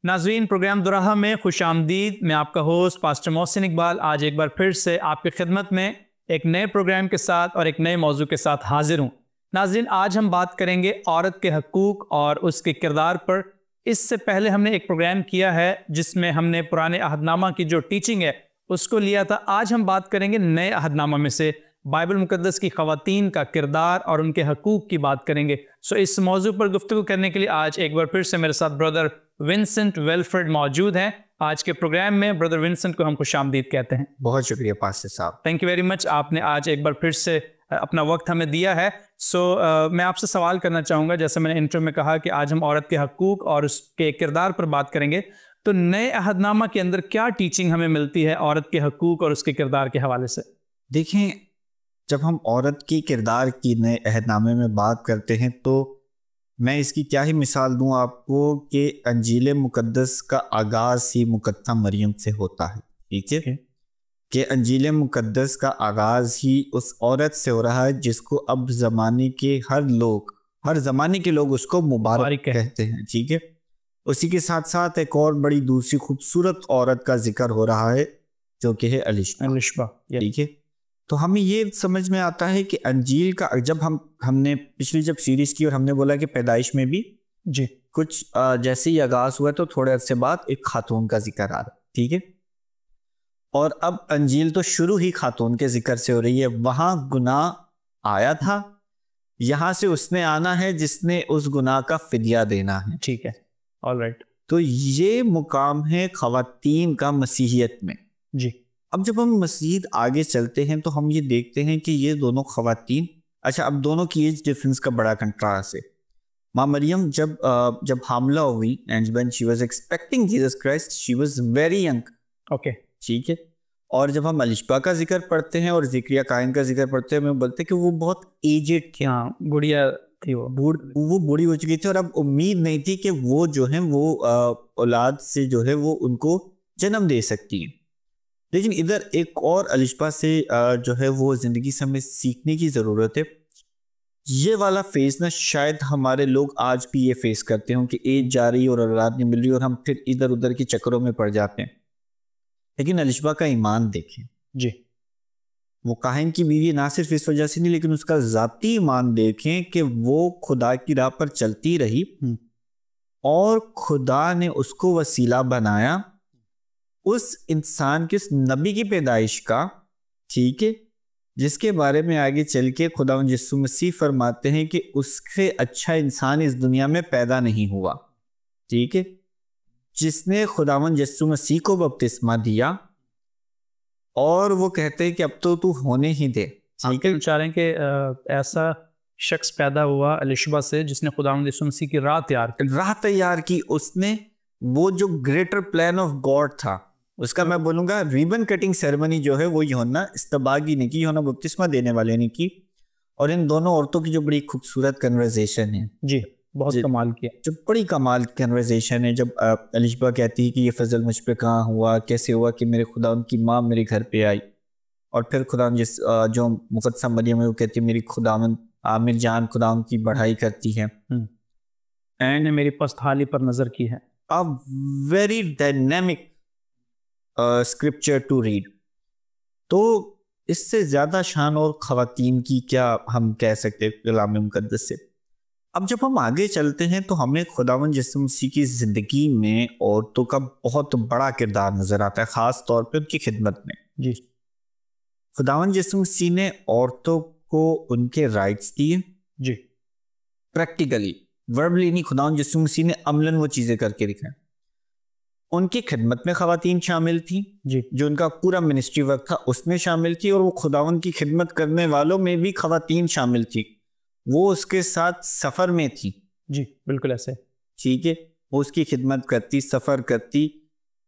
नाज़रीन, प्रोग्राम दुराहा में खुश आमदीद। मैं आपका होस्ट पास्टर मोहसिन इकबाल आज एक बार फिर से आपकी खिदमत में एक नए प्रोग्राम के साथ और एक नए मौजू के साथ हाजिर हूँ। नाज़रीन, आज हम बात करेंगे औरत के हकूक़ और उसके किरदार पर। इससे पहले हमने एक प्रोग्राम किया है जिसमें हमने पुराने अहदनामा की जो टीचिंग है उसको लिया था। आज हम बात करेंगे नए अहदनामा में से बाइबल मुकद्दस की ख़वातीन का किरदार और उनके हकूक़ की बात करेंगे। सो इस मौजू पर गुफ्तगू करने के लिए आज एक बार फिर से मेरे साथ ब्रदर विंसेंट वेलफर्ड मौजूद हैं। आज के प्रोग्राम में ब्रदर विंसेंट को हम खुशामदीद कहते हैं। बहुत शुक्रिया पास्टर साहब, थैंक यू वेरी मच। आपने आज एक बार फिर से अपना वक्त हमें दिया है। मैं आपसे सवाल करना चाहूँगा, जैसे मैंने इंट्रो में कहा कि आज हम औरत के हकूक़ और उसके किरदार पर बात करेंगे, तो नए अहदनामा के अंदर क्या टीचिंग हमें मिलती है औरत के हकूक़ और उसके किरदार के हवाले से? देखें, जब हम औरत की किरदार की नए अहदनामे में बात करते हैं तो मैं इसकी क्या ही मिसाल दूं आपको कि अंजील मुकद्दस का आगाज़ ही मुकद्दसा मरियम से होता है। ठीक है कि अंजील मुकद्दस का आगाज़ ही उस औरत से हो रहा है जिसको अब ज़माने के हर ज़माने के लोग उसको मुबारक कहते हैं। ठीक है, उसी के साथ साथ एक और बड़ी दूसरी खूबसूरत औरत का जिक्र हो रहा है जो कि है अलिशबा। ठीक है, तो हमें ये समझ में आता है कि अंजील का जब हमने पिछली जब सीरीज़ की और हमने बोला कि पैदाइश में भी जी कुछ जैसे ही आगाज़ हुआ तो थोड़े अरसे बाद एक खातून का जिक्र आ रहा। ठीक है, और अब अंजील तो शुरू ही खातून के जिक्र से हो रही है। वहाँ गुनाह आया था, यहाँ से उसने आना है जिसने उस गुनाह का फिदिया देना है। ठीक है, ऑलराइट। तो ये मुकाम है ख़वातीन का मसीहियत में। जी, अब जब हम मज़ीद आगे चलते हैं तो हम ये देखते हैं कि ये दोनों ख़वातीन, अच्छा, अब दोनों की एज डिफरेंस का बड़ा कंट्रास्ट है। माँ मरियम जब हामला हुई and when she was expecting Jesus Christ she was very young. Okay, ठीक है, और जब हम अलिशबा का जिक्र पढ़ते हैं और ज़िक्रिया काइन का जिक्र पढ़ते हैं, हमें बोलते हैं कि वो बहुत एजेड थी। हाँ, बुढ़िया थी, वो बूढ़ी हो चुकी थी और अब उम्मीद नहीं थी कि वो जो है वो औलाद से जो है वो उनको जन्म दे सकती है। लेकिन इधर एक और अलिशबा से जो है वो ज़िंदगी से हमें सीखने की ज़रूरत है। ये वाला फेज़ ना शायद हमारे लोग आज भी ये फेस करते हों कि एज जा रही और औलाद नहीं मिल रही और हम फिर इधर उधर के चक्करों में पड़ जाते हैं। लेकिन अलिशबा का ईमान देखें जी, वो काहिन की बीवी ना सिर्फ इस वजह से नहीं लेकिन उसका ज़ाती ईमान देखें कि वो खुदा की राह पर चलती रही और खुदा ने उसको वसीला बनाया उस इंसान के, उस नबी की पैदाइश का। ठीक है, जिसके बारे में आगे चल के खुदावंद यीशु मसीह फरमाते हैं कि उससे अच्छा इंसान इस दुनिया में पैदा नहीं हुआ। ठीक है, जिसने खुदावंद यीशु मसीह को बपतिस्मा दिया और वो कहते हैं कि अब तो तू होने ही दे। ठीक है, चाह रहे हैं कि ऐसा शख्स पैदा हुआ अलिशबा से जिसने खुदावंद यीशु मसीह की राह तैयार की। उसने वो जो ग्रेटर प्लान ऑफ गॉड था उसका, मैं बोलूँगा, रिबन कटिंग सेरेमनी जो है वो यूहन्ना इस्तबागी ने की, यूहन्ना बपतिस्मा देने वाले ने की। और इन दोनों औरतों की जो बड़ी खूबसूरत कन्वर्सेशन है, जी, बहुत कमाल किया, जो बड़ी कमाल कन्वर्सेशन है। जब अलिशबा कहती है कि ये फजल मुझ पे कहाँ हुआ, कैसे हुआ कि मेरे खुदा उनकी माँ मेरे घर पे आई, और फिर खुदा जो मुकद्दसा मरियम है वो कहती है मेरी खुदावंद आमिर जान खुदा उनकी बढ़ाई करती है एंड मेरी पस्तहाली पर नज़र की है। A very dynamic scripture to read. तो इससे ज़्यादा शान और ख़वातीन की क्या हम कह सकते हैं कलाम मुक़द्दस से। अब जब हम आगे चलते हैं तो हमें खुदावंद यीशु मसीह की ज़िंदगी में औरतों का बहुत बड़ा किरदार नज़र आता है, ख़ास तौर पे उनकी खिदमत में। जी, खुदावंद यीशु मसीह ने औरतों को उनके राइट्स दिए। जी, प्रैक्टिकली, वर्बली नहीं, खुदावंद यीशु मसीह ने अमलन वो चीज़ें करके दिखाएं। उनकी खिदमत में ख़वातीन शामिल थी, जी, जो उनका पूरा मिनिस्ट्री वर्क था उसमें शामिल थी, और वो खुदावंद की खिदमत करने वालों में भी ख़वातीन शामिल थी। वो उसके साथ सफ़र में थी। जी, बिल्कुल ऐसे। ठीक है, वो उसकी खिदमत करती, सफ़र करती,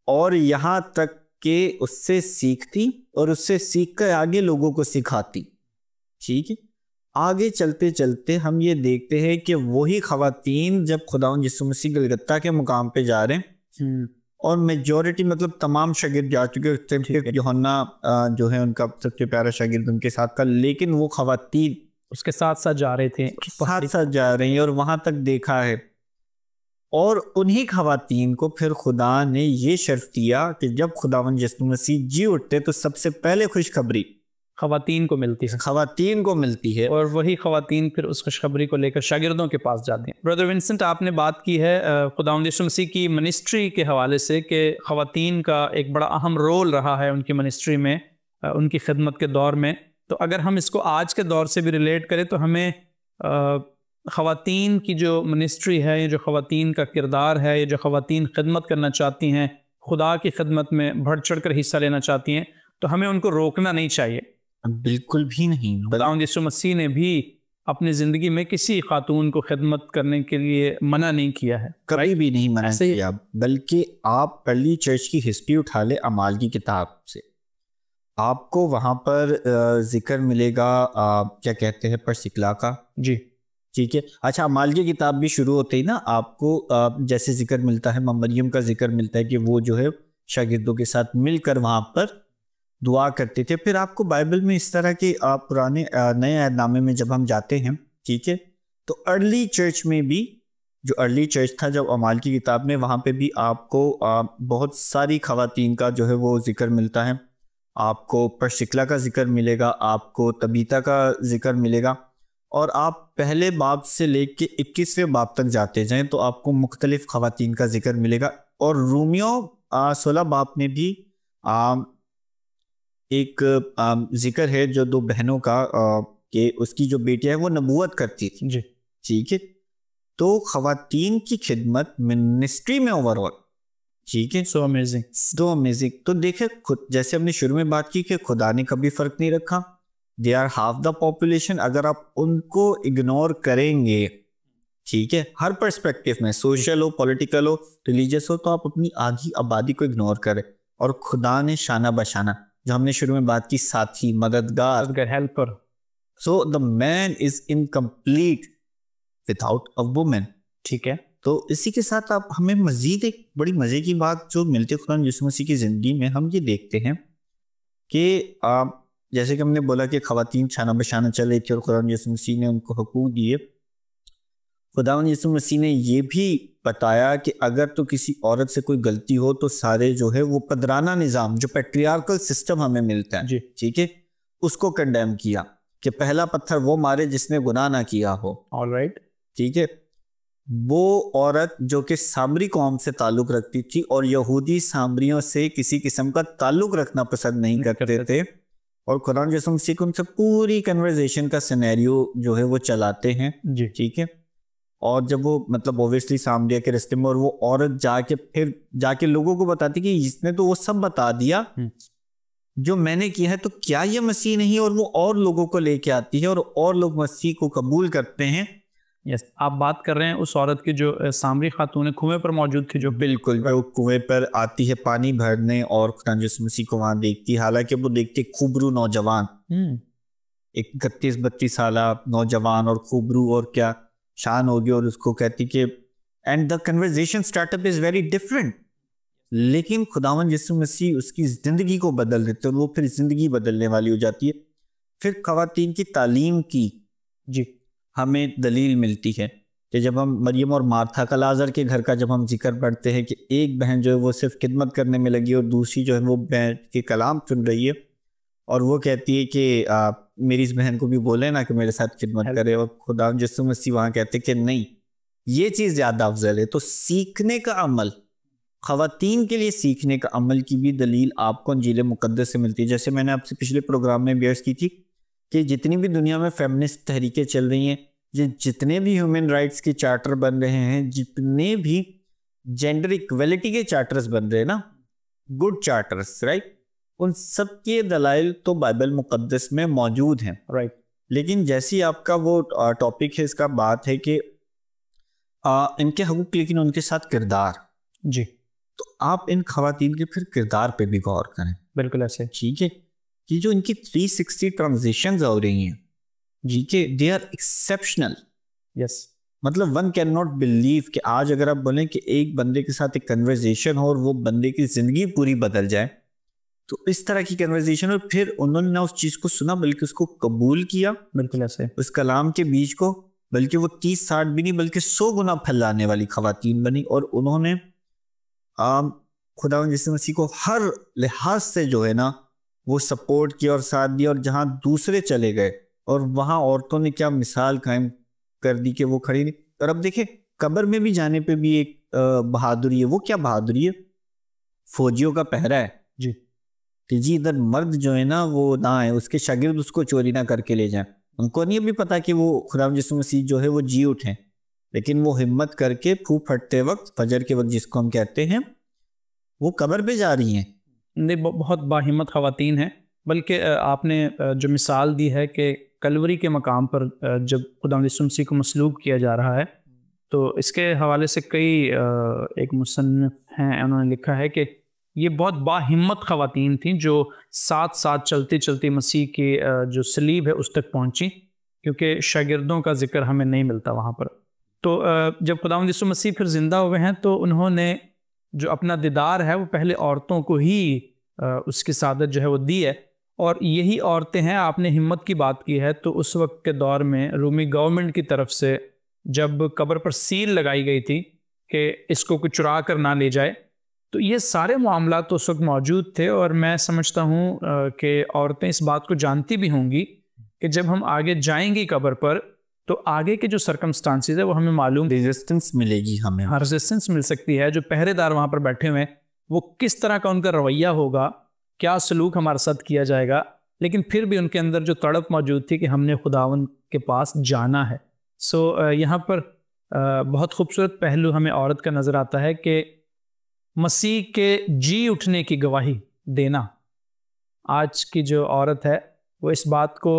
और यहाँ तक कि उससे सीखती और उससे सीख कर आगे लोगों को सिखाती। ठीक है, आगे चलते चलते हम ये देखते हैं कि वही ख़वातीन जब खुदावंद यीशु मसीह गलगत्ता के मुकाम पे जा रहे हैं और मेजॉरिटी, मतलब तमाम शागिर्द जा चुके, यूहन्ना जो है उनका सबसे प्यारा शागिर्द उनके साथ था, लेकिन वो ख़वातीन उसके साथ साथ जा रहे थे, साथ साथ जा रही हैं। और वहाँ तक देखा है, और उन्हीं खवातीन को फिर खुदा ने ये शर्फ दिया कि जब खुदावंद यीशु मसीह जी उठते तो सबसे पहले खुशखबरी खवातीन को मिलती है, खवातीन को मिलती है, और वही खवातीन फिर उस खुशखबरी को लेकर शागिर्दों के पास जाती हैं। ब्रदर विंसेंट, आपने बात की है खुदावंद यीशु मसीह की मिनिस्ट्री के हवाले से कि खवातीन का एक बड़ा अहम रोल रहा है उनकी मिनिस्ट्री में, उनकी खिदमत के दौर में। तो अगर हम इसको आज के दौर से भी रिलेट करें तो हमें खवातीन की जो मिनिस्ट्री है, ये जो खवातीन का किरदार है, ये जो खवातीन खिदमत करना चाहती हैं, खुदा की खिदमत में बढ़ चढ़ कर हिस्सा लेना चाहती हैं, तो हमें उनको रोकना नहीं चाहिए। बिल्कुल भी नहीं। खुदावंद यीशु मसीह ने भी अपनी ज़िंदगी में किसी खातून को खिदमत करने के लिए मना नहीं किया है, कभी भी नहीं मना किया। बल्कि आप अर्ली चर्च की हिस्ट्री उठा ले अमाल की किताब से, आपको वहाँ पर जिक्र मिलेगा क्या कहते हैं परसिकला का। जी ठीक है। अच्छा, अमाल की किताब भी शुरू होते ही ना आपको जैसे जिक्र मिलता है, मरियम का जिक्र मिलता है कि वो जो है शागिर्दों के साथ मिलकर वहाँ पर दुआ करते थे। फिर आपको बाइबल में इस तरह के पुराने नए अहदनामे में जब हम जाते हैं, ठीक है, तो अर्ली चर्च में भी, जो अर्ली चर्च था जब अमाल की किताब में, वहाँ पे भी आपको बहुत सारी खवातीन का जो है वो जिक्र मिलता है। आपको परसिकला का जिक्र मिलेगा, आपको तबीता का जिक्र मिलेगा, और आप पहले बाब से लेके 21वें बाब तक जाते जाएं तो आपको मुख्तलिफ खवातीन का जिक्र मिलेगा। और रोमियो 16 बाब में भी एक जिक्र है जो दो बहनों का कि उसकी जो बेटियां है वो नबूवत करती थी। जी ठीक है। तो खवातीन की खिदमत मिनिस्ट्री में ओवरऑल, ठीक है, सो अमेजिंग, सो अमेजिंग। तो देखे खुद, जैसे हमने शुरू में बात की कि खुदा ने कभी फर्क नहीं रखा, they are half the population. अगर आप उनको इग्नोर करेंगे, ठीक है, हर पर्सपेक्टिव में, सोशल हो, पॉलिटिकल हो, रिलीजियस हो, तो आप अपनी आधी आबादी को इग्नोर करें। और खुदा ने शाना बशाना, जो हमने शुरू में बात की, साथी, मददगार, helper. So the man is incomplete without a woman. ठीक है। तो इसी के साथ आप हमें मजीद एक बड़ी मजे की बात जो मिलती है खुदा यीशु मसीह की जिंदगी में, हम ये देखते हैं कि जैसे कि हमने बोला कि खवातीन शाना बशाना चल रही थी और खुदा यीशु मसीह ने उनको हुकूक दिए। खुदा यीशु मसीह ने ये भी बताया कि अगर तो किसी औरत से कोई गलती हो तो सारे जो है वो पदराना निज़ाम, जो पैट्रियार्कल सिस्टम हमें मिलता है, ठीक है, उसको कंडेम किया कि पहला पत्थर वो मारे जिसने गुनाह ना किया हो। ऑलराइट, ठीक है। वो औरत जो कि सामरी कौम से ताल्लुक रखती थी और यहूदी सामरियों से किसी किस्म का ताल्लुक रखना पसंद नहीं करते थे, और कुरान यीशु मसीह को उनसे पूरी कन्वर्सेशन का सिनेरियो जो है वो चलाते हैं। जी ठीक है। और जब वो मतलब ओबियसली सामरिया के रास्ते में, और वो औरत जाके लोगों को बताती कि इसने तो वो सब बता दिया जो मैंने किया है, तो क्या ये मसीह नहीं? और वो और लोगों को लेके आती है और लोग मसीह को कबूल करते हैं। यस, आप बात कर रहे हैं उस औरत की जो सामरी खातून कुएं पर मौजूद थी, जो बिल्कुल वो कुएं पर आती है पानी भरने और खुदा यीशु मसीह को वहां देखती है। हालांकि वो देखती खूबरू नौजवान, एक 31-32 साल नौजवान और खूबरू, और क्या शान होगी, और उसको कहती कि and the conversation startup is very different. लेकिन खुदावंद यीशु मसीह उसकी जिंदगी को बदल देते और वो फिर जिंदगी बदलने वाली हो जाती है। फिर खवातीन की तालीम की जी हमें दलील मिलती है कि जब हम मरियम और मार्था का लाजर के घर का जब हम जिक्र पढ़ते हैं कि एक बहन जो है वो सिर्फ खिदमत करने में लगी और दूसरी जो है वो बहन के कलाम सुन रही है, और वो कहती है कि मेरी इस बहन को भी बोले ना कि मेरे साथ खिदमत करे, और खुदा यीशु मसीह वहाँ कहते कि नहीं, ये चीज़ ज़्यादा अफजल है। तो सीखने का अमल, खवातीन के लिए सीखने का अमल की भी दलील आपको इंजील मुकद्दस से मिलती है। जैसे मैंने आपसे पिछले प्रोग्राम में भी अर्ज़ की थी कि जितनी भी दुनिया में फेमिनिस्ट तहरीकें चल रही हैं, जितने भी ह्यूमन राइट्स के चार्टर बन रहे हैं, जितने भी जेंडर इक्वलिटी के चार्टर्स बन रहे हैं ना, गुड चार्टर्स, राइट, उन सब के दलाइल तो बाइबल मुकद्दस में मौजूद हैं, राइट। लेकिन जैसी आपका वो टॉपिक है, इसका बात है कि इनके हकूक, लेकिन उनके साथ किरदार जी, तो आप इन खवातीन के फिर किरदार पे भी गौर करें। बिल्कुल ऐसे, ठीक है, कि जो इनकी 360 ट्रांजिशंस हो रही हैं जी के, दे आर एक्सेप्शनल। यस, मतलब वन कैन नॉट बिलीव कि आज अगर आप बोलें कि एक बंदे के साथ एक कन्वर्सेशन हो और वो बंदे की जिंदगी पूरी बदल जाए, तो इस तरह की कन्वर्सेशन, और फिर उन्होंने ना उस चीज़ को सुना बल्कि उसको कबूल किया। बिल्कुल ऐसे, उस कलाम के बीज को बल्कि वो 30-60 भी नहीं बल्कि 100 गुना फैलाने वाली खवातीन बनी, और उन्होंने खुदावंद यीशु मसीह को हर लिहाज से जो है ना वो सपोर्ट किया और साथ दिया। और जहाँ दूसरे चले गए और वहाँ औरतों ने क्या मिसाल कायम कर दी कि वो खड़ी नहीं। और अब देखें, कब्र में भी जाने पे भी एक बहादुरी है। वो क्या बहादुरी है? फौजियों का पहरा है जी कि जी इधर मर्द जो है ना वो ना है, उसके शागिर्द उसको चोरी ना करके ले जाएं। उनको नहीं भी पता कि वो खुदावंद यीशु मसीह जो है वो जी उठे, लेकिन वो हिम्मत करके फूंक फटते वक्त, फजर के वक्त जिसको हम कहते हैं, वो कब्र पे जा रही हैं। नहीं, बहुत बाहिम्मत ख़वातीन हैं। बल्कि आपने जो मिसाल दी है कि कलवरी के मकाम पर जब खुदावंद यीशु मसीह को मसलूब किया जा रहा है, तो इसके हवाले से कई एक मुसन्निफ हैं, उन्होंने लिखा है कि ये बहुत बाहिम्मत ख़वातीन थीं जो साथ साथ चलते चलते मसीह के जो सलीब है उस तक पहुँची, क्योंकि शागिर्दों का जिक्र हमें नहीं मिलता वहाँ पर। तो जब खुदावंद यीशु मसीह फिर ज़िंदा हुए हैं तो उन्होंने जो अपना दीदार है वो पहले औरतों को ही उसकी सादत जो है वो दी है। और यही औरतें हैं, आपने हिम्मत की बात की है, तो उस वक्त के दौर में रूमी गवर्नमेंट की तरफ से जब कब्र पर सील लगाई गई थी कि इसको कोई चुरा कर ना ले जाए, तो ये सारे मामला तो उस वक्त मौजूद थे। और मैं समझता हूँ कि औरतें इस बात को जानती भी होंगी कि जब हम आगे जाएंगी कब्र पर तो आगे के जो सर्कमस्टांसिस है वो हमें मालूम, रेजिस्टेंस मिलेगी हमें, हाँ रेजिस्टेंस मिल सकती है। जो पहरेदार वहाँ पर बैठे हुए हैं वो किस तरह का उनका रवैया होगा, क्या सलूक हमारे साथ किया जाएगा, लेकिन फिर भी उनके अंदर जो तड़प मौजूद थी कि हमने खुदावन के पास जाना है। सो यहाँ पर बहुत खूबसूरत पहलू हमें औरत का नज़र आता है कि मसीह के जी उठने की गवाही देना। आज की जो औरत है वो इस बात को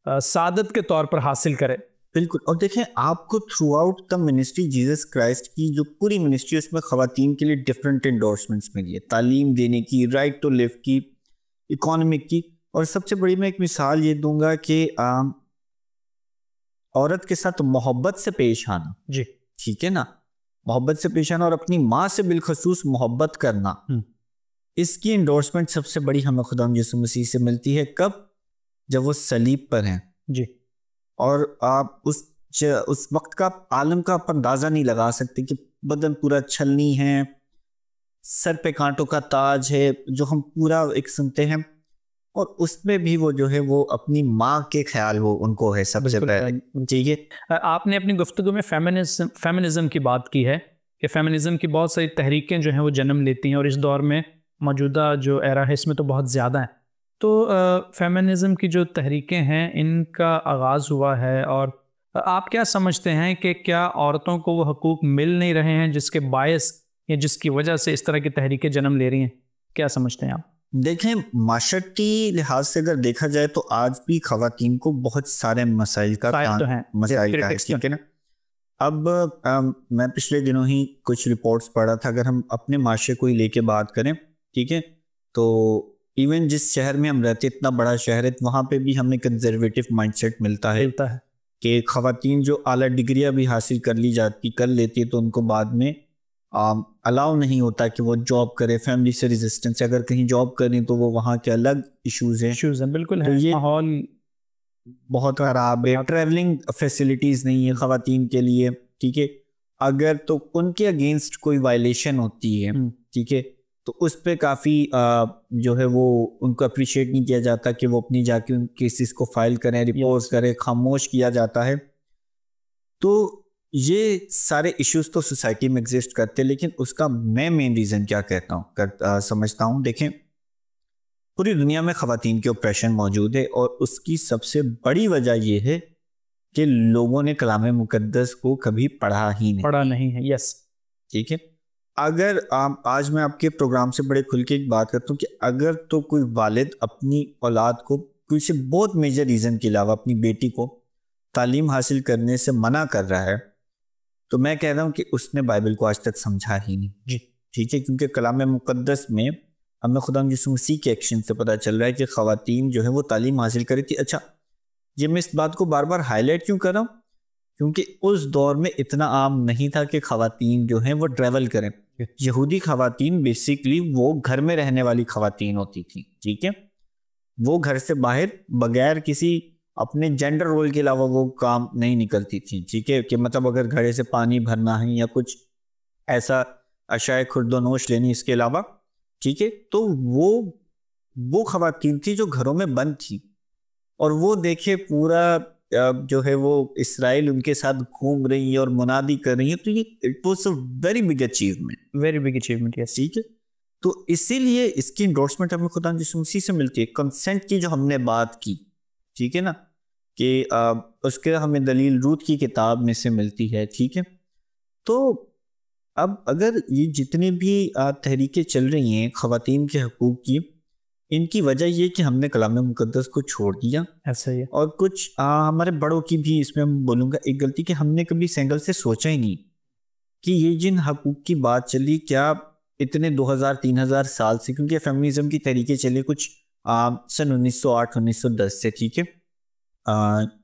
सादत के तौर पर हासिल करे। बिल्कुल। और देखें, आपको through out the ministry Jesus Christ की जो पूरी मिनिस्ट्री, उसमें ख़वातीन के लिए डिफरेंट इंडोर्समेंट्स मिली है, तालीम देने की, राइट टू लिव की, इकोनॉमिक की। और सबसे बड़ी मैं एक मिसाल ये दूंगा कि औरत के साथ मोहब्बत से पेश आना, जी ठीक है ना, मोहब्बत से पेश आना और अपनी माँ से बिलखसूस मोहब्बत करना, इसकी इंडोर्समेंट सबसे बड़ी हमें खुदावंद यीशु मसीह से मिलती है। कब? जब वो सलीब पर हैं जी। और आप उस वक्त का आलम का आप अंदाज़ा नहीं लगा सकते कि बदन पूरा छलनी है, सर पे कांटों का ताज है, जो हम पूरा एक सुनते हैं, और उसमें भी वो जो है वो अपनी माँ के ख्याल वो उनको है सबसे पहले। ठीक है, आपने अपनी गुफ्तगू में फेमिनिज़म की बात की है कि फेमिनिज़म की बहुत सारी तहरीकें जो हैं वो जन्म लेती हैं, और इस दौर में मौजूदा जो एरा है इसमें तो बहुत ज़्यादा है। तो फेमिनिज़म की जो तहरीकें हैं इनका आगाज़ हुआ है, और आप क्या समझते हैं कि क्या औरतों को वो हकूक़ मिल नहीं रहे हैं जिसके बायस या जिसकी वजह से इस तरह की तहरीकें जन्म ले रही हैं? क्या समझते हैं आप? देखें, माशरती लिहाज से अगर देखा जाए तो आज भी ख़वातीन को बहुत सारे मसाइल का मसाइल का है, ठीक है ना। अब मैं पिछले दिनों ही कुछ रिपोर्ट्स पढ़ा था, अगर हम अपने माशरे को ही लेके बात करें, ठीक है, तो इवन जिस शहर में हम रहते, इतना बड़ा शहर है, वहाँ पे भी हमें कंजर्वेटिव माइंडसेट मिलता है कि ख़वातीन जो आला डिग्रियाँ भी हासिल कर लेती है तो उनको बाद में अलाउ नहीं होता कि वो जॉब करे। फैमिली से रेजिस्टेंस, अगर कहीं जॉब करें तो वो वहाँ के अलग इश्यूज़ हैं। बिल्कुल तो है, ये माहौल बहुत ख़राब है, ट्रैवलिंग फैसिलिटीज़ नहीं है ख़वातीन के लिए, ठीक है। अगर तो उनके अगेंस्ट कोई वायलेशन होती है, ठीक है, तो उस पर काफ़ी जो है वो उनको अप्रिशिएट नहीं किया जाता कि वो अपनी जाके उन केसेस को फाइल करें, रिपोर्ट करें, खामोश किया जाता है। तो ये सारे इश्यूज तो सोसाइटी में एग्जिस्ट करते हैं, लेकिन उसका मैं मेन रीज़न क्या कहता हूँ समझता हूँ। देखें, पूरी दुनिया में ख़वातीन के ऑपरेशन मौजूद है, और उसकी सबसे बड़ी वजह यह है कि लोगों ने कलाम मुकद्दस को कभी पढ़ा नहीं है। यस, ठीक है। अगर आज मैं आपके प्रोग्राम से बड़े खुल के एक बात करता हूँ कि अगर तो कोई वालिद अपनी औलाद को किसी बहुत मेजर रीज़न के अलावा अपनी बेटी को तालीम हासिल करने से मना कर रहा है, तो मैं कह रहा हूँ कि उसने बाइबल को आज तक समझा ही नहीं जी, ठीक है। क्योंकि कलाम मुकद्दस में हमें खुदावंद यीशु मसीह के एक्शन से पता चल रहा है कि ख़वातीन जो है वो तालीम हासिल करी थी। अच्छा, ये मैं इस बात को बार बार हाईलाइट क्यों कर रहा हूँ? क्योंकि उस दौर में इतना आम नहीं था कि ख़वातीन जो हैं वो ट्रैवल करें। यहूदी ख़वातीन बेसिकली वो घर में रहने वाली ख़वातीन होती थी, ठीक है। वो घर से बाहर बगैर किसी अपने जेंडर रोल के अलावा वो काम नहीं निकलती थी, ठीक है, कि मतलब अगर घड़े से पानी भरना है या कुछ ऐसा अशाए खुर्दोनोश लेनी इसके अलावा, ठीक है, तो वो खवातीन थी जो घरों में बंद थी। और वो देखे पूरा जो है वो इसराइल उनके साथ घूम रही है और मुनादी कर रही है, तो ये it was a very big achievement, very big achievement, yes. ठीक है। तो इसीलिए इसकी इंडोर्समेंट हमें खुदा यीशु मसीह से मिलती है। कंसेंट की जो हमने बात की, ठीक है ना, कि उसके हमें दलील रूत की किताब में से मिलती है, ठीक है। तो अब अगर ये जितनी भी तहरीकें चल रही हैं ख़वातीन के हकूक़ की, इनकी वजह ये कि हमने कलाम मुक़द्दस को छोड़ दिया। ऐसा ही है। और कुछ हमारे बड़ों की भी इसमें मैं बोलूँगा एक गलती, कि हमने कभी इस एंगल से सोचा ही नहीं कि ये जिन हकूक़ की बात चली, क्या इतने 2000-3000 साल से, क्योंकि फेमिनिज्म की तहरीकें चली कुछ सन 1908-1910 से, ठीक है,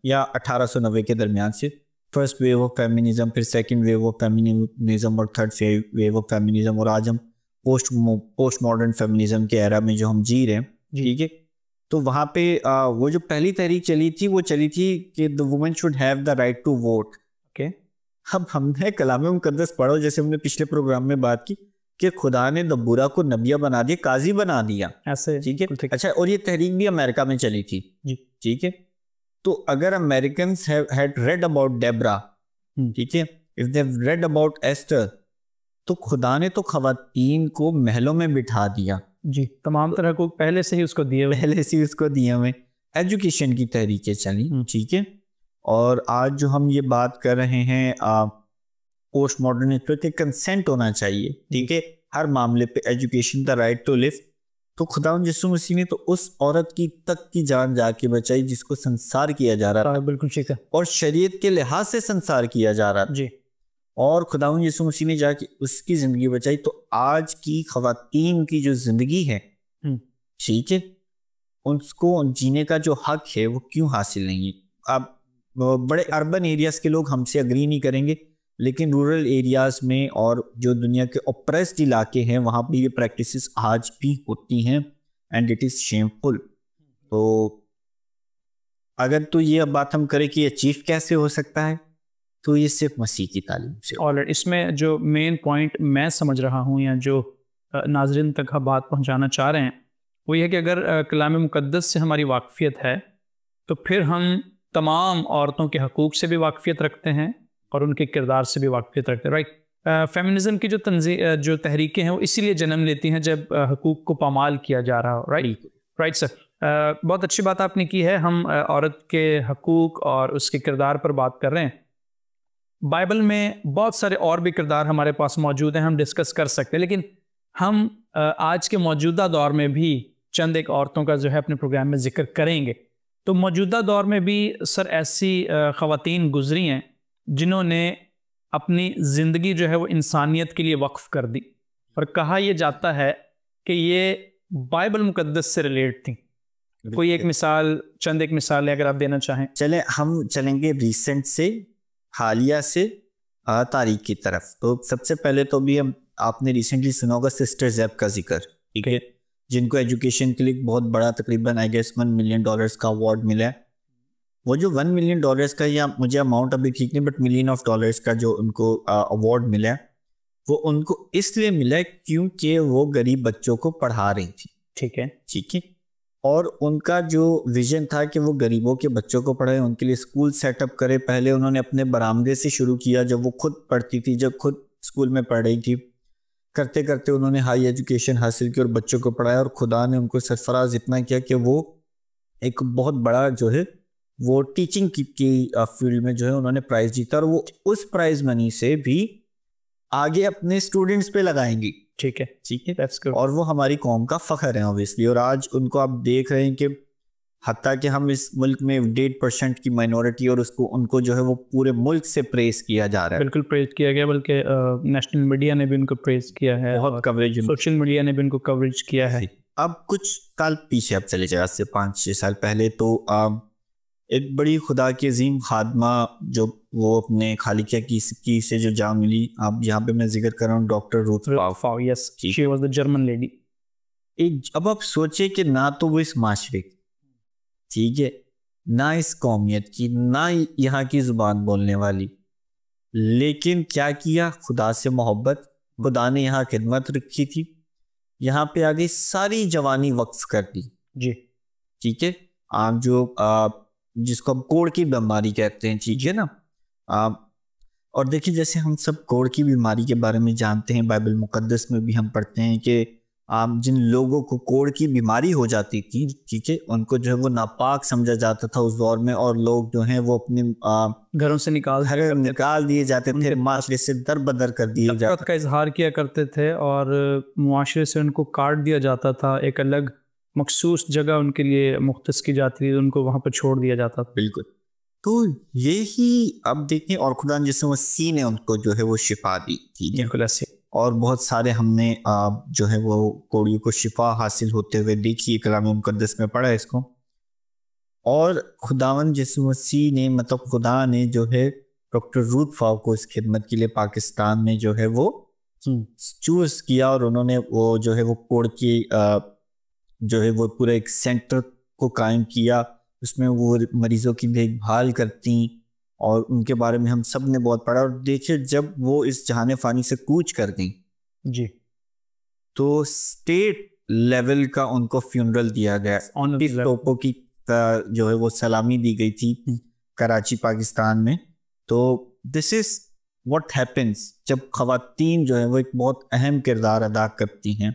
या 1890 के दरमियान से। फर्स्ट वेव ऑफ फेमिनिज्म, फिर सेकंड वेव ऑफ फेमिनिज्म और थर्ड वेव ऑफ फेमिनिज्म, और आज हम पोस्ट मॉडर्न फेमिनिज्म के एरा में जो हम जी रहे हैं, ठीक है। तो वहाँ पे वो जो पहली तहरीक चली थी वो चली थी कि the women should have the right to vote. Okay, अब हमने कलाम मुक़द्दस पढ़ो, जैसे हमने पिछले प्रोग्राम में बात की कि खुदा ने दब्बूरा को नबिया बना दिया, काजी बना दिया, ऐसे, ठीक है। अच्छा, और ये तहरीक भी अमेरिका में चली थी जी, ठीक है। तो अगर American had read about Debra, ठीक है, if they read about Esther, तो खुदा ने तो खवातीन को महलों में बिठा दिया जी, तमाम तरह को पहले से ही उसको दिए हुए एजुकेशन की तहरीकें चली, ठीक है। और आज जो हम ये बात कर रहे हैं पोस्ट मॉडर्न के कंसेंट होना चाहिए, ठीक है, हर मामले पे, education, the right to live. तो खुदा यीशु मसीह ने तो उस औरत की तक की जान जाके बचाई जिसको संसार किया जा रहा था, बिल्कुल ठीक है, और शरीयत के लिहाज से संसार किया जा रहा था जी, और खुदा यीशु मसीह ने जाके उसकी जिंदगी बचाई। तो आज की खवातीन की जो जिंदगी है, ठीक है, उसको जीने का जो हक है वो क्यों हासिल नहीं है? अब बड़े अर्बन एरियाज के लोग हमसे अग्री नहीं करेंगे, लेकिन रूरल एरियाज में और जो दुनिया के ओप्रेस्ड इलाके हैं वहाँ पे ये प्रैक्टिसेस आज भी होती हैं, एंड इट इज़ शेमफुल। तो अगर तो ये बात हम करें कि अचीव कैसे हो सकता है, तो ये सिर्फ मसीह की तालीम से। और इसमें जो मेन पॉइंट मैं समझ रहा हूँ या जो नाज़रीन तक हम बात पहुँचाना चाह रहे हैं वो ये है कि अगर कलाम मुक़द्दस से हमारी वाक़फ़ियत है तो फिर हम तमाम औरतों के हकूक़ से भी वाक़फ़ियत रखते हैं और उनके किरदार से भी वाक़फ़ियत रखते हैं, राइट। फेमिनिज़म की जो तहरीकें हैं वो इसीलिए जन्म लेती हैं जब हकूक़ को पामाल किया जा रहा हो, राइट सर। बहुत अच्छी बात आपने की है। हम औरत के हकूक़ और उसके किरदार पर बात कर रहे हैं। बाइबल में बहुत सारे और भी किरदार हमारे पास मौजूद हैं, हम डिस्कस कर सकते हैं, लेकिन हम आज के मौजूदा दौर में भी चंद एक औरतों का जो है अपने प्रोग्राम में जिक्र करेंगे। तो मौजूदा दौर में भी सर ऐसी ख़वातीन गुजरी हैं जिन्होंने अपनी ज़िंदगी जो है वो इंसानियत के लिए वक्फ़ कर दी, और कहा यह जाता है कि ये बाइबल मुक़द्दस से रिलेट थी। कोई एक मिसाल, चंद एक मिसालें अगर आप देना चाहें। चले, हम चलेंगे रिसेंट से हालिया से तारीख की तरफ। तो सबसे पहले तो भी हम आपने रिसेंटली सुना होगा सिस्टर ज़ैब का जिक्र, ठीक है, जिनको एजुकेशन के लिए बहुत बड़ा तकरीबन आई गेस $1 मिलियन का अवार्ड मिला है। वो जो $1 मिलियन का, या मुझे अमाउंट अभी ठीक नहीं, बट $1 का जो उनको अवार्ड मिला है वो उनको इसलिए मिला है क्योंकि वो गरीब बच्चों को पढ़ा रही थी, ठीक है। और उनका जो विजन था कि वो गरीबों के बच्चों को पढ़ाए, उनके लिए स्कूल सेटअप करे। पहले उन्होंने अपने बरामदे से शुरू किया जब वो खुद पढ़ती थी, जब खुद स्कूल में पढ़ रही थी। करते करते उन्होंने हाई एजुकेशन हासिल की और बच्चों को पढ़ाया, और खुदा ने उनको सरफराज इतना किया कि वो एक बहुत बड़ा जो है वो टीचिंग की फील्ड में जो है उन्होंने प्राइज़ जीता, और वो उस प्राइज़ मनी से भी आगे अपने स्टूडेंट्स पे लगाएंगी, ठीक है, दैट्स गुड। और वो हमारी कौम का फ़ख्र है ऑब्वियसली। और आज उनको आप देख रहे हैं कि हत्ता कि हम इस मुल्क में 1.5% की माइनॉरिटी, और उसको उनको जो है वो पूरे मुल्क से प्रेस किया जा रहा है। बिल्कुल प्रेस किया गया, बल्कि नेशनल मीडिया ने भी उनको प्रेस किया है, बहुत कवरेज, सोशल मीडिया ने भी उनको कवरेज किया है। अब कुछ साल पीछे आप चले जाए, आज से 5-6 साल पहले, तो एक बड़ी खुदा की अजीम खादमा जो वो अपने खालिका की से जो जा मिली, अब यहाँ पे मैं जिक्र कर रहा हूँ doctor Ruth pav, yes, she was the German lady. अब आप सोचे कि ना तो वो इस माशरे, ठीक है, ना इस कौमियत की, ना यहाँ की ज़ुबान बोलने वाली, लेकिन क्या किया, खुदा से मोहब्बत, खुदा ने यहाँ खिदमत रखी थी, यहाँ पे आगे सारी जवानी वक्फ कर दी जी। ठीक है। आप जो जिसको हम कोढ़ की बीमारी कहते हैं, ठीक है ना। और देखिए जैसे हम सब कोढ़ की बीमारी के बारे में जानते हैं, बाइबल मुकद्दस में भी हम पढ़ते हैं कि जिन लोगों को कोढ़ की बीमारी हो जाती थी, ठीक है, उनको जो है वो नापाक समझा जाता था उस दौर में, और लोग जो हैं वो अपने घरों से निकाल दिए जाते थे, माशरे से दर बदर कर दिए जाते का इजहार किया करते थे, और मुआशरे से उनको काट दिया जाता था, एक अलग मखसूस जगह उनके लिए मुख्तस की जाती थी, उनको वहाँ पर छोड़ दिया जाता था। बिल्कुल। तो यही अब देखें, और खुदा यीशु मसीह ने उनको जो है वो शिफा दी थी, बिल्कुल ऐसे। और बहुत सारे हमने जो है वो कोढ़ियों को शिफा हासिल होते हुए देखी, कलाम मुकद्दस में पढ़ा इसको। और खुदावन यीशु मसीह ने, मतलब खुदा ने जो है डॉक्टर रूथ फाव को इस खिदमत के लिए पाकिस्तान में जो है वो चूज किया, और उन्होंने वो जो है वो कोढ़ की जो है वो पूरा एक सेंटर को कायम किया, उसमें वो मरीजों की देखभाल करती, और उनके बारे में हम सब ने बहुत पढ़ा। और देखिए जब वो इस जहाने फानी से कूच कर गई जी, तो स्टेट लेवल का उनको फ्यूनरल दिया गया, तोपों की जो है वो सलामी दी गई थी कराची पाकिस्तान में। तो दिस इज व्हाट हैपेंस जब खवातीन जो है वो एक बहुत अहम किरदार अदा करती हैं,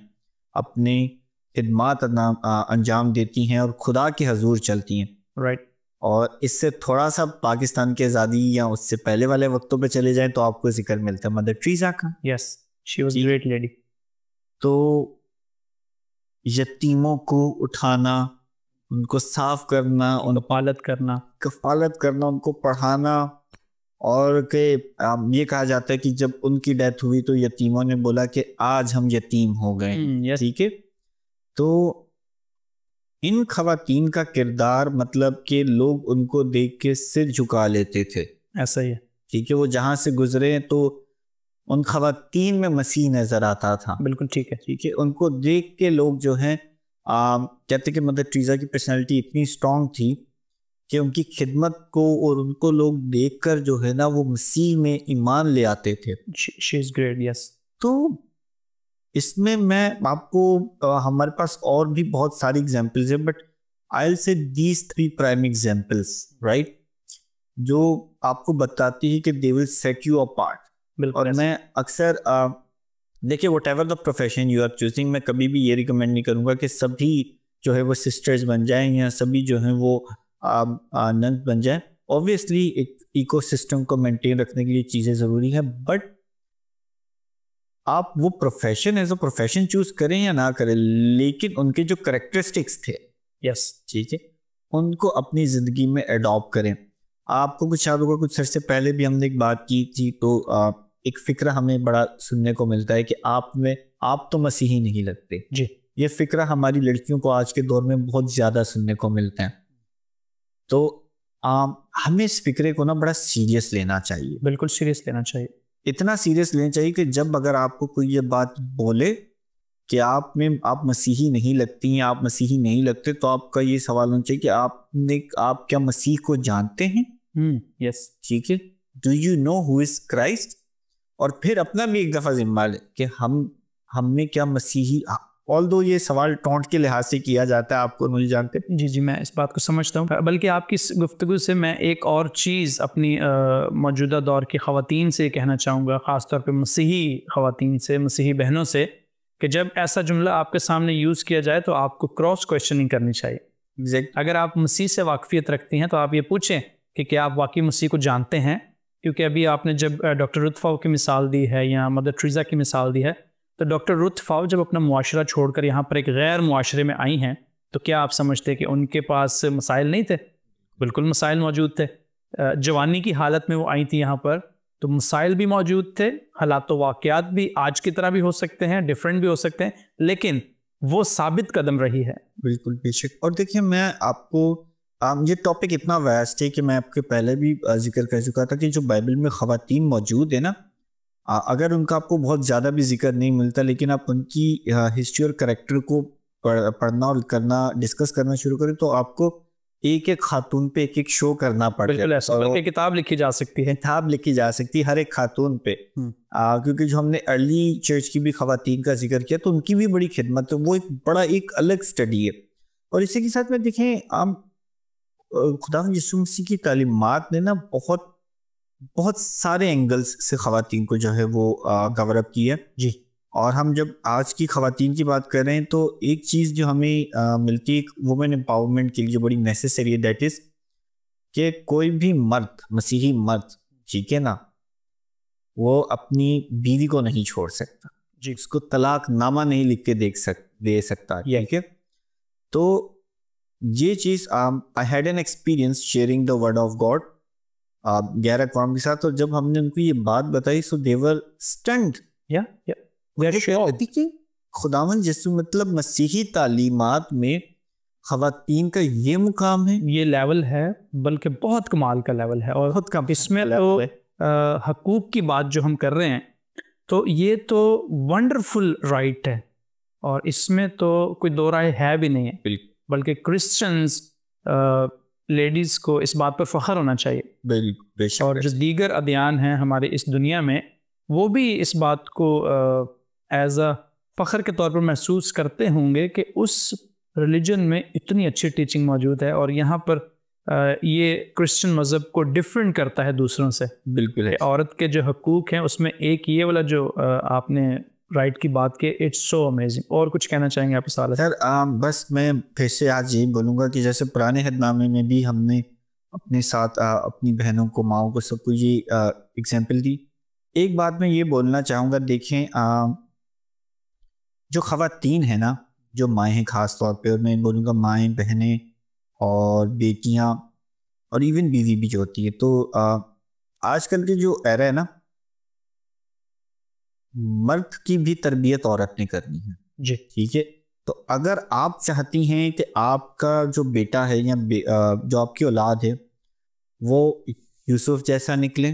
अपने खिदमात अंजाम देती हैं और खुदा के हजूर चलती हैं, राइट। और इससे थोड़ा सा पाकिस्तान की आज़ादी या उससे पहले वाले वक्तों पे चले जाएं तो आपको जिक्र मिलता है मदर टेरेसा का। Yes, she was great lady. तो यतीमों को उठाना, उनको साफ करना, कफालत करना, उनको पढ़ाना, और के ये कहा जाता है कि जब उनकी डेथ हुई तो यतीमों ने बोला कि आज हम यतीम हो गए, ठीक है। तो इन खवातीन का किरदार, मतलब कि लोग उनको देख के सिर झुका लेते थे, ऐसा ही है, ठीक है। वो जहाँ से गुजरे तो उन खवातीन में मसीह नजर आता था। बिल्कुल ठीक है, ठीक है। उनको देख के लोग जो हैं कहते कि मदर टेरेसा की पर्सनालिटी इतनी स्ट्रांग थी कि उनकी खिदमत को और उनको लोग देखकर जो है ना वो मसीह में ईमान ले आते थे। She is great, yes. तो इसमें मैं आपको हमारे पास और भी बहुत सारी एग्जांपल्स है, but I will say these 3 prime examples, right, जो आपको बताती है कि they will set you apart. और मैं अक्सर देखिए whatever the profession you are choosing, मैं कभी भी ये रिकमेंड नहीं करूँगा कि सभी जो है वो सिस्टर्स बन जाएं या सभी जो है वो नन बन जाएं। ऑब्वियसली एक इकोसिस्टम को मेंटेन रखने के लिए चीज़ें ज़रूरी है, बट आप वो profession as a profession choose करें या ना करें, लेकिन उनके जो करेक्टरिस्टिक्स थे, यस, ठीक है, उनको अपनी ज़िंदगी में अडॉप्ट करें। आपको कुछ याद होगा, कुछ अर्से पहले भी हमने एक बात की थी, तो एक फ़िक्रा हमें बड़ा सुनने को मिलता है कि आप तो मसीही नहीं लगते जी। ये फ़िक्रा हमारी लड़कियों को आज के दौर में बहुत ज़्यादा सुनने को मिलता है। तो हमें इस फिक्रे को ना बड़ा सीरियस लेना चाहिए, बिल्कुल सीरियस लेना चाहिए। इतना सीरियस लेना चाहिए कि जब अगर आपको कोई ये बात बोले कि आप मसीही नहीं लगती हैं, आप मसीही नहीं लगते, तो आपका ये सवाल होना चाहिए कि आप क्या मसीह को जानते हैं? यस, ठीक है। Do you know who is Christ? और फिर अपना भी एक दफ़ा जिम्मा ले कि हमने क्या मसीही, ऑल्दो ये सवाल टोंट के लिहाज से किया जाता है, आपको नहीं जानते। जी, मैं इस बात को समझता हूँ, बल्कि आपकी इस गुफ्तगू से मैं एक और चीज़ अपनी मौजूदा दौर की ख़वातीन से कहना चाहूँगा, ख़ास तौर पे मसीही ख़वातीन से, मसीही बहनों से, कि जब ऐसा जुमला आपके सामने यूज़ किया जाए तो आपको क्रॉस क्वेश्चनिंग करनी चाहिए। अगर आप मसीह से वाकफियत रखती हैं तो आप ये पूछें कि क्या आप वाकई मसीह को जानते हैं, क्योंकि अभी आपने जब डॉक्टर रुथ फाव की मिसाल दी है या मदर टेरेसा की मिसाल दी है, तो डॉक्टर रुथ फाव जब अपना मुआशरा छोड़कर यहाँ पर एक गैर मुआशरे में आई हैं, तो क्या आप समझते हैं कि उनके पास मसाइल नहीं थे? बिल्कुल मसाइल मौजूद थे। जवानी की हालत में वो आई थी यहाँ पर, तो मसाइल भी मौजूद थे, हालात व वाक़यात भी आज की तरह भी हो सकते हैं, डिफरेंट भी हो सकते हैं, लेकिन वो साबित कदम रही है। बिल्कुल, बेशक। और देखिए मैं आपको ये टॉपिक इतना वास्ट है कि मैं आपके पहले भी जिक्र कर चुका था कि जो बाइबल में ख़वातीन मौजूद है ना, अगर उनका आपको बहुत ज़्यादा भी जिक्र नहीं मिलता, लेकिन आप उनकी हिस्ट्री और करैक्टर को पढ़ना और करना, डिस्कस करना शुरू करें, तो आपको एक एक खातून पे एक एक शो करना पड़ जाता है। और किताब लिखी जा सकती है, किताब लिखी जा सकती है हर एक खातून पे। क्योंकि जो हमने अर्ली चर्च की भी खवातीन का जिक्र किया तो उनकी भी बड़ी खिदमत है, वो एक बड़ा एक अलग स्टडी है। और इसी के साथ में देखें, आप खुदा यीशु मसीह की तालीमात ने ना बहुत बहुत सारे एंगल्स से खवातीन को जो है वो कवर अप किया जी। और हम जब आज की खवातीन की बात कर रहे हैं तो एक चीज़ जो हमें मिलती है वुमेन एम्पावरमेंट के लिए बड़ी नेसेसरी है, दैट इज़ कि कोई भी मर्द, मसीही मर्द, ठीक है ना, वो अपनी बीवी को नहीं छोड़ सकता जी, उसको तलाक नामा नहीं लिख के दे सकता, ठीक है। तो ये चीज़ I had an experience sharing the word of God गैर अक़वाम के साथ, और जब हमने उनको ये बात बताई सो दे वर स्टन्ड। खुदावन यीशु मतलब मसीही तालीमात में खवातीन का ये मुकाम है, ये लेवल है, बल्कि बहुत कमाल का लेवल है। और बहुत कम इसमें तो हकूक़ की बात जो हम कर रहे हैं तो ये तो वंडरफुल राइट है, और इसमें तो कोई दो राय है भी नहीं है, बल्कि क्रिश्चियंस लेडीज़ को इस बात पर फ़ख्र होना चाहिए। और जो दीगर अदियान हैं हमारे इस दुनिया में, वो भी इस बात को एज अ फ़ख्र के तौर पर महसूस करते होंगे कि उस रिलीजन में इतनी अच्छी टीचिंग मौजूद है, और यहाँ पर ये क्रिश्चियन मज़हब को डिफरेंट करता है दूसरों से। बिल्कुल है। औरत के जो हकूक़ हैं उसमें एक ये वाला जो आपने राइट की बात की, इट्स सो अमेजिंग। और कुछ कहना चाहेंगे आप इस सर? बस मैं फिर से आज यही बोलूँगा कि जैसे पुराने अहदनामे में भी हमने अपने साथ अपनी बहनों को, माओं को, सबको ये एग्जाम्पल दी। एक बात मैं ये बोलना चाहूँगा, देखें जो ख़वातीन है ना, जो माएँ हैं ख़ास तौर पे, और मैं बोलूँगा माएँ, बहनें और बेटियाँ और इवन बीवी भी जो होती है, तो आजकल के जो एरा है ना, मर्द की भी तरबियत औरत ने करनी है जी, ठीक है। तो अगर आप चाहती हैं कि आपका जो बेटा है या जो आपकी औलाद है वो यूसुफ जैसा निकले,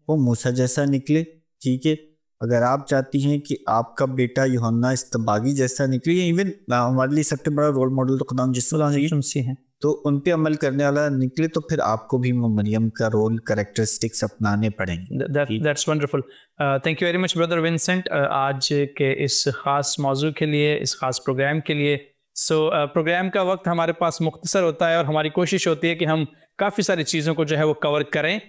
वो मूसा जैसा निकले, ठीक है। अगर आप चाहती हैं कि आपका बेटा यूहन्ना इस्तबागी जैसा निकले, या इवन हमारे लिए सबसे बड़ा रोल मॉडल तो खुदा यीशु मसीह है, तो उन पे अमल करने वाला निकले, तो फिर आपको भी मरियम का रोल, कैरेक्टरिस्टिक्स अपनाने पड़ेंगे। That's wonderful. Thank you very much brother Vincent आज के इस ख़ास मौजू के लिए, इस ख़ास प्रोग्राम के लिए। प्रोग्राम का वक्त हमारे पास मुख्तसर होता है और हमारी कोशिश होती है कि हम काफ़ी सारी चीज़ों को जो है वो कवर करें।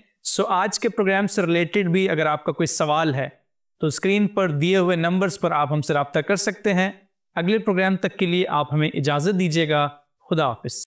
आज के प्रोग्राम से रिलेटेड भी अगर आपका कोई सवाल है तो स्क्रीन पर दिए हुए नंबर्स पर आप हमसे रब्ता कर सकते हैं। अगले प्रोग्राम तक के लिए आप हमें इजाज़त दीजिएगा। खुदा हाफिज़।